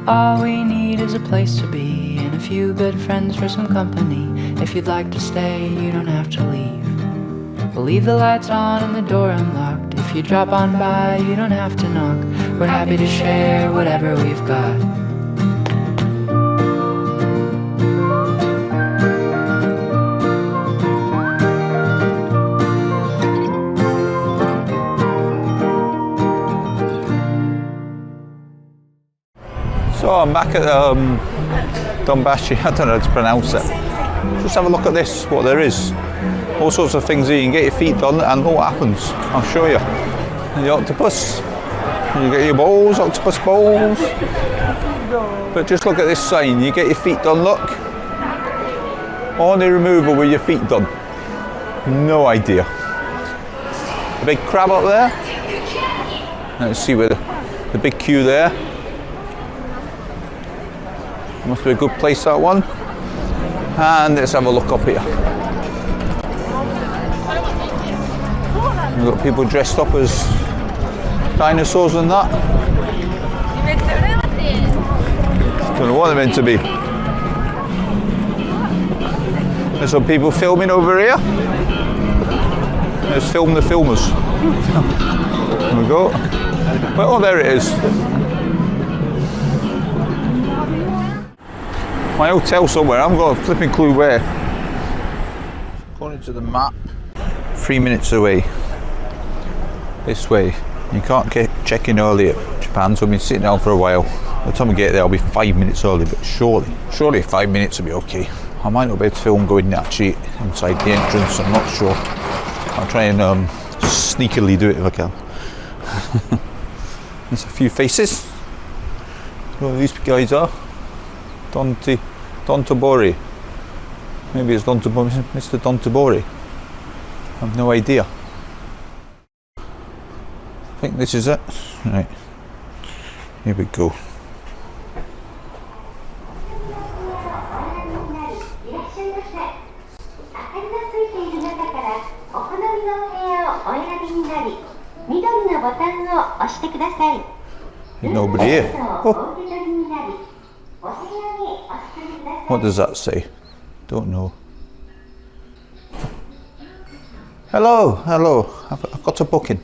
All we need is a place to be and a few good friends for some company. If you'd like to stay, you don't have to leave. We'll leave the lights on and the door unlocked. If you drop on by, you don't have to knock. We're happy to share whatever we've got. So I'm back at Dotonbori, I don't know how to pronounce it. Just have a look at this, what there is. All sorts of things here, you can get your feet done and what happens. I'll show you. The octopus, you get your bowls, octopus bowls. But just look at this sign, you get your feet done, look. Only removal with your feet done. No idea. A big crab up there. Let's see where the big queue there. Must be a good place, that one. And let's have a look up here. We've got people dressed up as dinosaurs and that. Don't know what they're meant to be. There's some people filming over here. Let's film the filmers. There we go. Well, oh, there it is. My hotel somewhere, I haven't got a flipping clue where. According to the map, 3 minutes away. This way. You can't check in early at Japan, so I've been sitting down for a while. By the time I get there, I'll be 5 minutes early, but surely 5 minutes will be okay. I might not be able to film going actually inside the entrance, I'm not sure. I'll try and sneakily do it if I can. There's a few faces. Who these guys are. Dotonbori. Maybe it's Mr. Dotonbori. I have no idea. I think this is it. Right. Here we go. Nobody here. Oh. What does that say? Don't know. Hello. I've got a booking.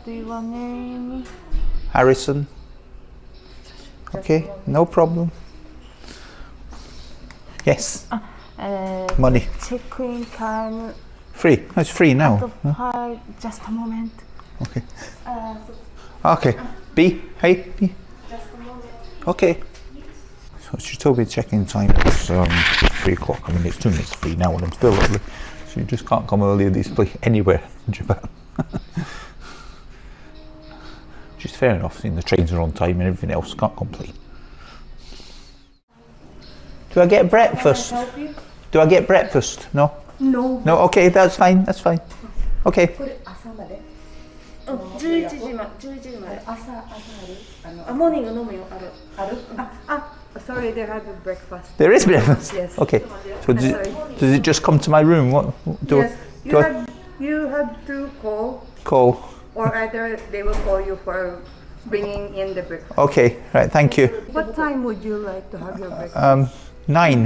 Do you want name? Harrison. Okay, no problem. Yes. Money. Check-in time. Free. Oh, it's free now. Just a moment. Okay. Okay. B. Hey. B. Just a moment. Okay. So she told me check-in time was 3 o'clock. I mean, it's 2 minutes free now, and I'm still early. So you just can't come earlier this place anywhere in Japan. Which is fair enough. Seeing the trains are on time and everything else, can't complain. Do I get breakfast? Do I get breakfast? No. No. No. Okay, that's fine. That's fine. Okay. Sorry, they have a breakfast. There is breakfast? Yes. Okay. So does it just come to my room? What do yes. I, You have to call. Call. Or either they will call you for bringing in the breakfast. Okay, right, thank you. What time would you like to have your breakfast? 9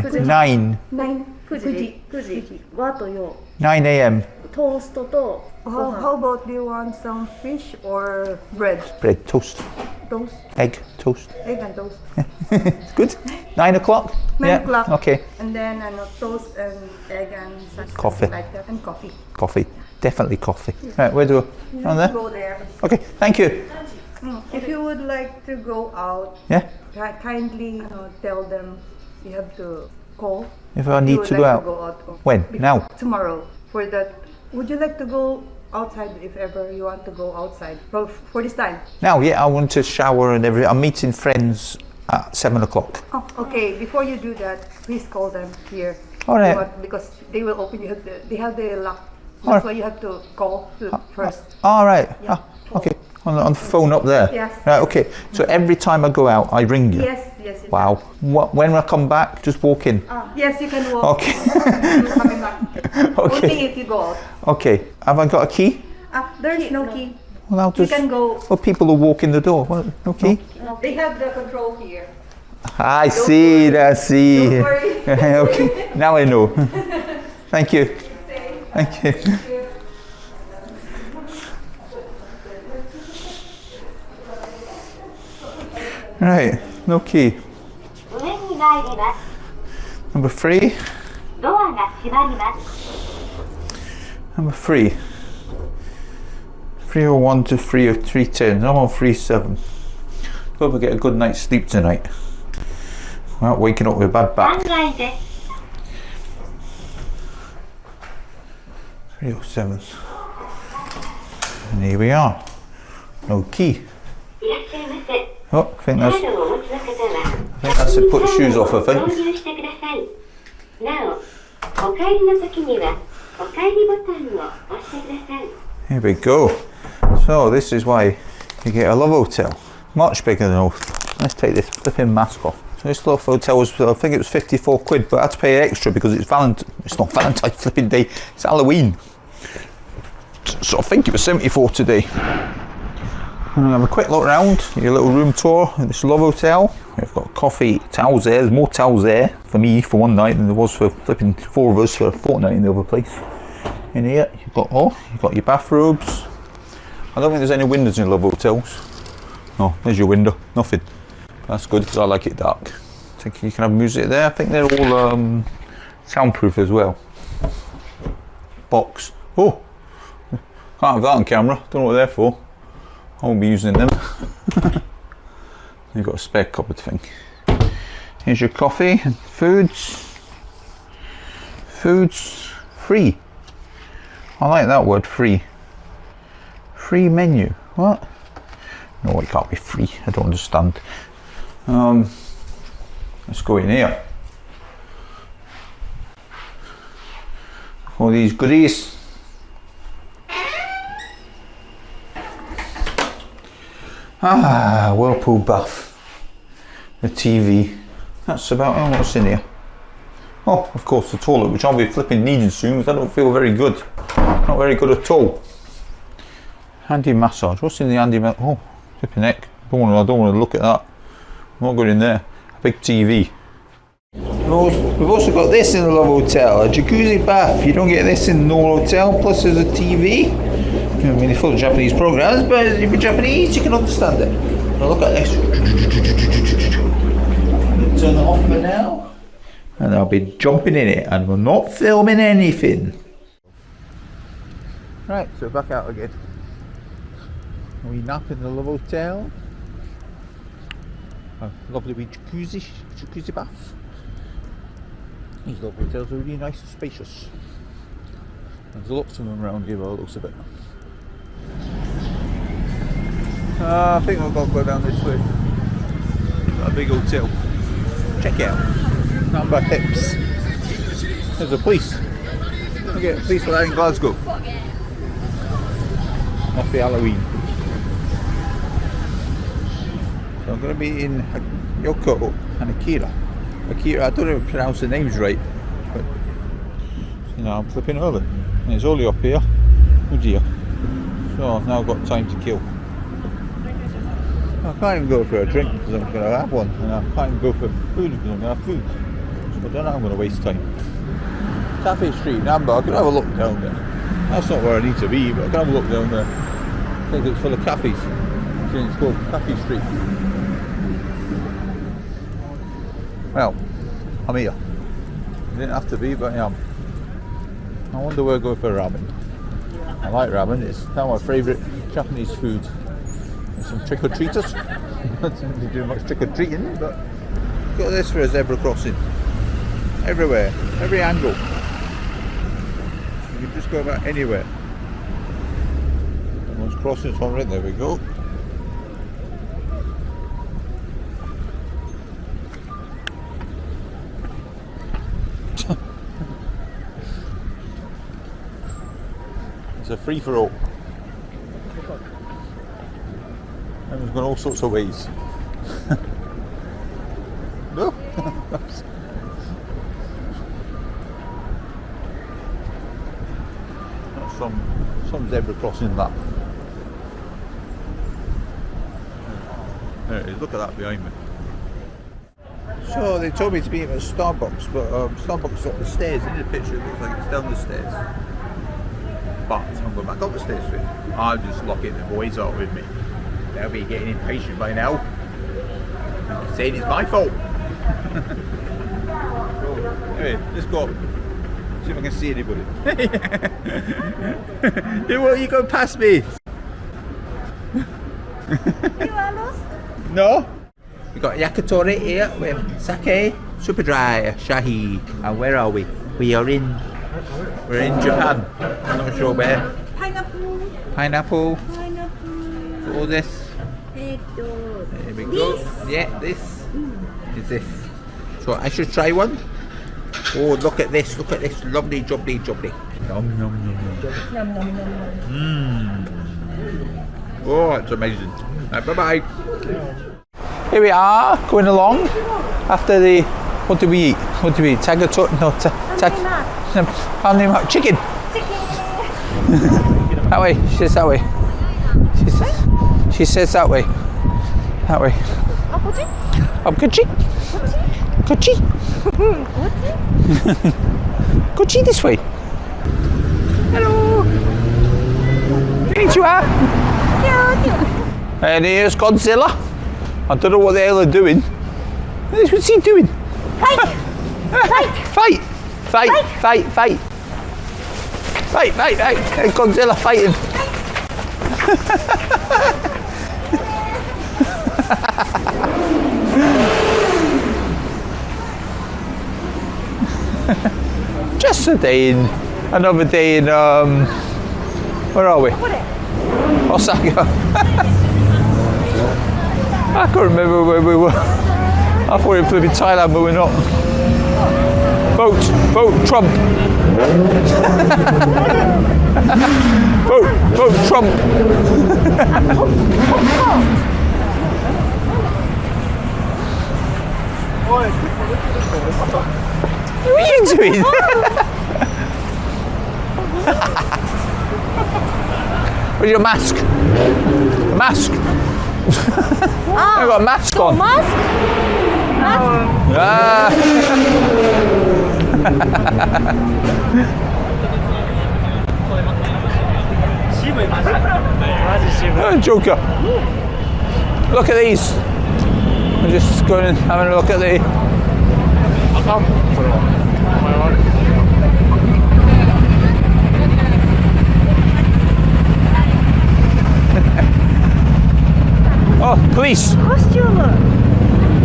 a.m. Toast to. How about do you want some fish or bread? Bread, toast. Toast. Egg, toast. Egg and toast. Good. 9 o'clock? 9 o'clock. Okay. And then toast and egg and something coffee. Like that. And coffee. Coffee. Definitely coffee. Right, where do I? On there? Go there. Okay, thank you. If you would like to go out, yeah, kindly tell them you have to call. If I need to go out. When? Now? Tomorrow. For that, would you like to go outside if ever you want to go outside for this time? Now, yeah, I want to shower and everything. I'm meeting friends at 7 o'clock. Oh, okay. Before you do that, please call them here. All right. Because they will open. They have the lock. That's why you have to call first. All right. Yeah. Okay. On the phone up there. Yes. Right. Okay. So every time I go out, I ring you. Yes. Wow. When I come back, just walk in. Yes, you can walk. Okay. Okay. Only if you go out. Okay. Have I got a key? There is no key. Well, how You does... can go. Well, people who walk in the door. Well, okay. They have the control here. I see, I see. Don't worry. Okay, now I know. Thank you. Thank you. Right, okay. 上に参ります。 Number 3. ドアが閉まります。 Number 3. 301 to 310. I'm on 37. Hope I get a good night's sleep tonight. Without waking up with a bad 3 back. 階です。 307. And here we are. No key. いらっしゃいませ。 Oh, I think カ that's... ードをお持ちの方は、 I think that's to put shoes off, I 購 think. 入してください。なお、お帰りの時には、お帰りボタンを押してください。 Here we go. So this is why you get a love hotel. Much bigger than Oath. Let's take this flipping mask off. So this love hotel was, I think it was 54 quid, but I had to pay extra because it's it's not Valentine's flipping day, it's Halloween. So I think it was 74 today. And have a quick look around, your little room tour at this love hotel. We've got coffee, towels there, there's more towels there for me for one night than there was for flipping 4 of us for a fortnight in the other place. In here, you've got your bathrobes. I don't think there's any windows in love hotels. No, there's your window, nothing. That's good because I like it dark. I think you can have music there. I think they're all soundproof as well. Box. Oh, can't have that on camera. Don't know what they're for. I won't be using them. You've got a spare cupboard thing. Here's your coffee and foods. Foods free. I like that word, free. Free menu. What? No, it can't be free. I don't understand. Let's go in here. All these goodies. Whirlpool bath. The TV. That's about all what's in here. Oh, of course, the toilet, which I'll be flipping needing soon because I don't feel very good. Not very good at all. Handy massage. What's in the handy massage? Oh, flipping heck. I don't want to look at that. I'm not going in there. A big TV. We've also got this in the Love Hotel, a jacuzzi bath. You don't get this in the normal hotel. Plus there's a TV. I mean, it's full of Japanese programs, but if you're Japanese, you can understand it. Now look at this. Turn it off for now. And I'll be jumping in it, and we're not filming anything. Right, so back out again. We nap in the Love Hotel. A lovely wee jacuzzi bath. These Love Hotels are really nice and spacious. There's lots of them around here by the looks of it. I think we've got to go down this way. Got a big hotel. Check it out. Number hips. There's a police. Look at the police for that in Glasgow. Must be Halloween. So I'm going to be in Yoko and Akira. Akira, I don't even pronounce the names right, but you know, I'm flipping over. And it's only up here. Oh dear. So I've now got time to kill. I can't even go for a drink because I'm going to have one, and I can't even go for food because I'm going to have food. So I don't know, I'm going to waste time. Cafe Street, Namber, I could have a look down there. That's not where I need to be, but I can have a look down there. I think it's full of cafes. It's called Cafe Street. Well, I'm here. I didn't have to be, but I am. I wonder where I go for ramen. I like ramen, it's now my favourite Japanese food. There's some trick-or-treaters. I don't really do much trick-or-treating, but got this for a zebra crossing. Everywhere, every angle. You can just go about anywhere. Someone's crossing something, there we go. It's a free-for-all. And it's gone all sorts of ways. No? That's some zebra crossing that. There it is, look at that behind me. So they told me to be at Starbucks, but Starbucks is up the stairs. In the picture it looks like it's down the stairs. But I'm going back up the stairs for it. I'm just locking the boys out with me. They'll be getting impatient by now. Saying it's my fault. Anyway, let's go up. See if I can see anybody. You go past me. You are lost? No. We got yakitori here with sake, super dry, shahi. And where are we? We're in Japan. I'm not sure where. Pineapple. All this. There we go. Yeah, this is this. So I should try one. Oh, look at this. Look at this. Lovely, jubbly, jubbly. Yum, yum, yum, yum. Oh, it's amazing. Right, bye-bye. Here we are, going along after the, what do we eat? What do we eat? Tagatut? No, chicken. That way, she says that way. She says that way. That way. Kochi? Kochi? Kochi this way. Hello. Konnichiwa. And here's Godzilla. I don't know what the hell they're doing. What's he doing? Fight! Fight! Fight! Fight! Fight! Fight! Fight! Fight! Godzilla fighting. Just a day in, another day in, where are we? Osaka. I can't remember where we were. I thought we were flipping Thailand, but we're not. Vote Trump. vote Trump. What are you doing? Where's your mask? A mask? I've got a mask on. Mask? Joker. Look at these. I'm just going and having a look at the. Oh, police! Costume.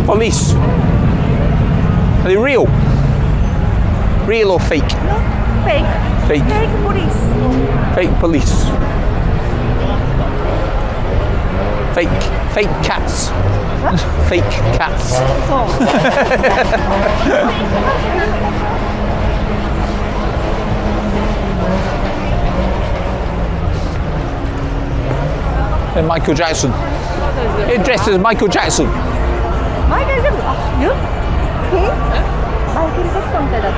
Police. Are they real? Real or fake? No, fake. Fake. Fake police. Fake police. Fake cats. Fake cats. And Michael Jackson. You're dressed as Michael Jackson. Michael Jackson. You? Okay. Michael Jackson みたいだって。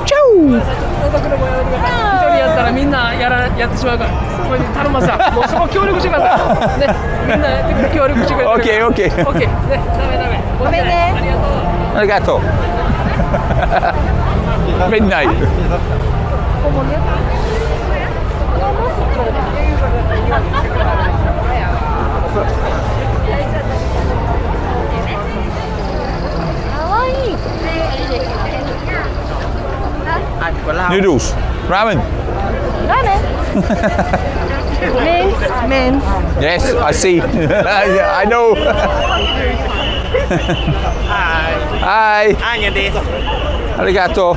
一人やったらみんなやってしまうから、これ頼まさ、もうそこ協力してください。ね、みんなやってくれ協力してくれ。オッケー。オッケー。ね、ダメ。ごめんね。ありがとう。Midnight. Noodles. Ramen. Men. Yes, I see. I know. Hi. Arigato.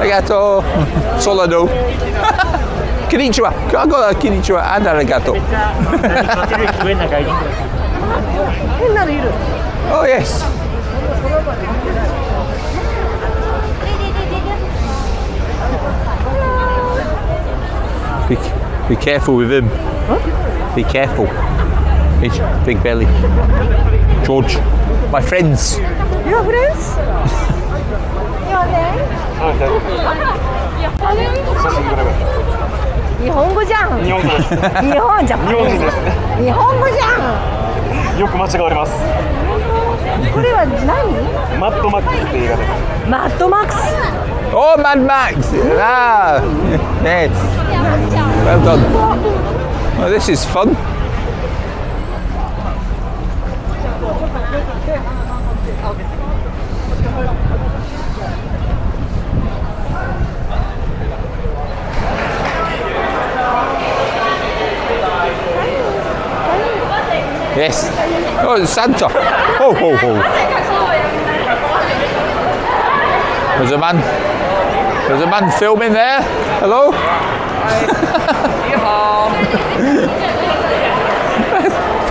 Arigato. Solado. Konnichiwa. I got a konnichiwa and arigato. Oh, yes. Be careful with him. Huh? Be careful. It's big belly. George, my friends. Your friends? Your name? 日本語じゃん。日本語です。日本じゃん。日本人ですね。日本語じゃよく間違われます。ん。これは何？マッドマックスって映画です。マッドマックス。 Oh, Mad Max! Ah, yes. Well done. Well, this is fun. Yes. Oh, it's Santa. Ho, ho, ho. There's a man. There's a man filming there. Hello?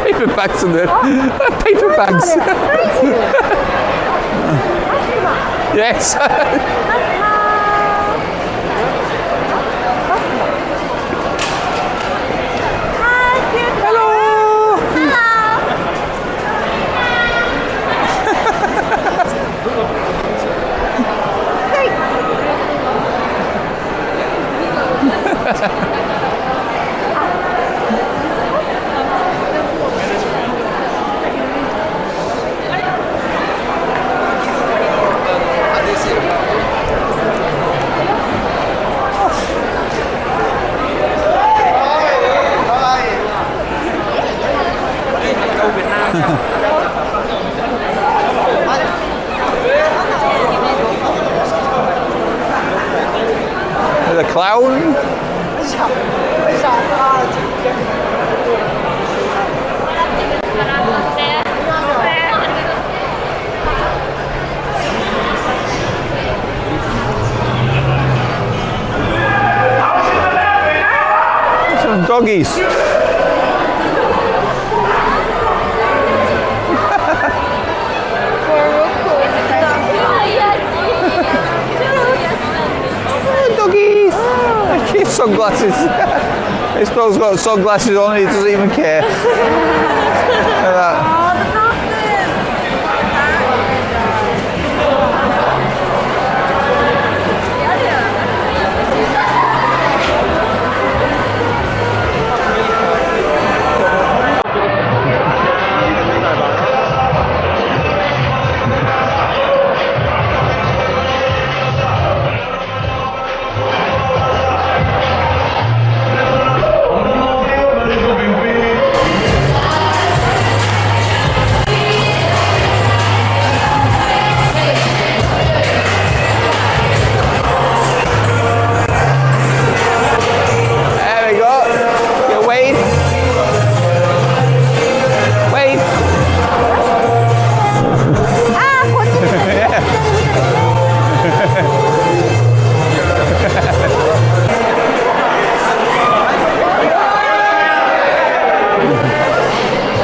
Paper bags in there. Paper bags. Yes. The clown. Some doggies. Doggies! His sunglasses. This dog's got sunglasses on and he doesn't even care. Look at that.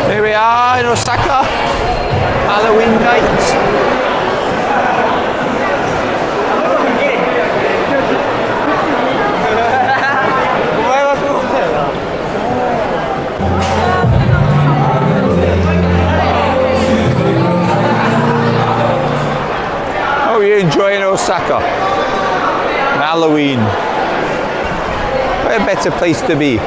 Here we are in Osaka, Halloween night. How are you enjoying Osaka? Halloween. What a better place to be.